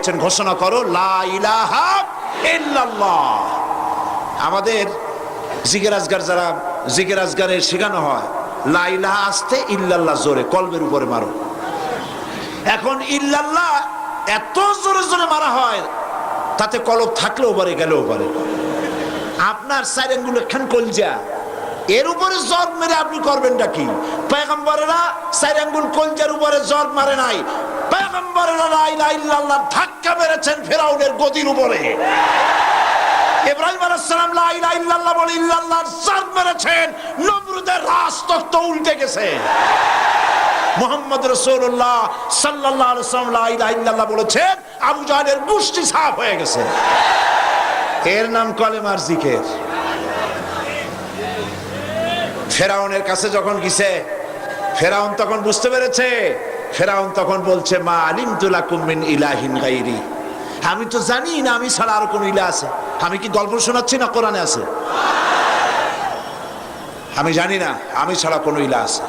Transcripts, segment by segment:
বলছেন ঘোষণা করো লা ইলাহা ইল্লাল্লাহ। আমাদের জিকির আজগার যারা জিকির আজগারে শেখানো হয় লা ইলাহা আস্তে ইল্লাল্লাহ জোরে কলবের উপরে মারো। এখন ইল্লাল্লাহ এত জোরে জোরে মারা হয় তাতে কলব থাকলেও পারে গেলেও পারে। আপনার চার আঙ্গুল একখান কলজা এর উপরে জর মেরে আপনি করবেনটা কি? পয়গম্বরেরা চার আঙ্গুল কলজার উপরে জর মারে নাই, পয়গম্বরেরা লা ইলাহা ইল্লাল্লাহ ধাক্কা মেরেছেন ফেরাউনের গদির উপরে। ইব্রাহিম আলাইহিস সালাম লা ইলাহা ইল্লাল্লাহ বলে ইল্লাল্লাহর জর মেরেছেন, নমরুদের রাজতখ্ত উল্টে গেছে। মুহাম্মদ রাসূলুল্লাহ সাল্লাল্লাহু আলাইহি ওয়াসাল্লাম লা ইলাহা ইল্লাল্লাহ বলেছেন, আবু জাহেলের মুষ্টি সাফ হয়ে গেছে। এর নাম কলেমার জিকির। ফেরাউনের কাছে যখন গেছে, ফেরাউন তখন বুঝতে পেরেছে। ফেরাউন তখন বলছে মা আলিমতু লাকুম মিন ইলাহিন গায়রি, আমি তো জানি না আমি ছাড়া আর কোন ইলাহ আছে। আমি কি গল্প শোনাচ্ছি না কোরআনে আছে? আমি জানি না আমি ছাড়া কোন ইলাহ আছে।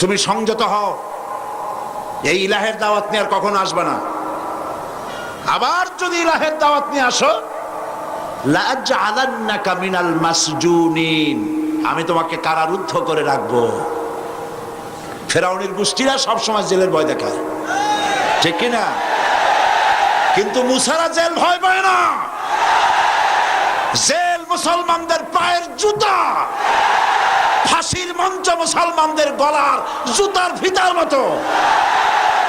তুমি সংযত হও, এই ইলাহের দাওয়াত নিয়ে আর কখনো আসবে না। আবার যদি ইলাহের দাওয়াত নিয়ে আসো লা আজআলান্নাকা মিনাল মাসজুনিন, আমি তোমাকে কারারুদ্ধ করে রাখবো। ফেরাউনের গোষ্ঠীরা সবসময় জেলের ভয় দেখায়, ঠিক কিনা? কিন্তু মুসারা জেল ভয় পায় না। জেল মুসলমানদের পায়ের জুতা, ফাঁসির মঞ্চ মুসলমানদের গলার জুতার ফিতার মতো,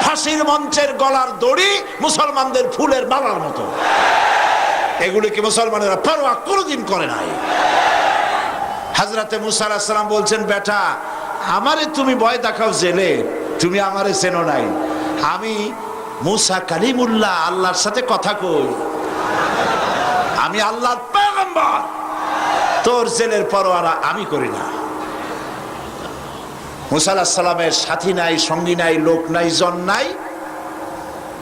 ফাঁসির মঞ্চের গলার দড়ি মুসলমানদের ফুলের মালার মতো। এগুলিকে মুসলমানেরা পরোয়া কোনোদিন করে নাই। হযরতে মুসা আলাইহিস সালাম বলছেন বেটা আমারে তুমি ভয় দেখাও জেলে, তুমি আমারে চেনো নাই। আমি মুসা কালিমুল্লাহ, আল্লাহর সাথে কথা কই, আমি আল্লাহর পয়গম্বর, তোর জেলের পরোয়া আমি করি না। মুসা আলাইহিস সালামের সাথী নাই, সঙ্গী নাই, লোক নাই, জন নাই,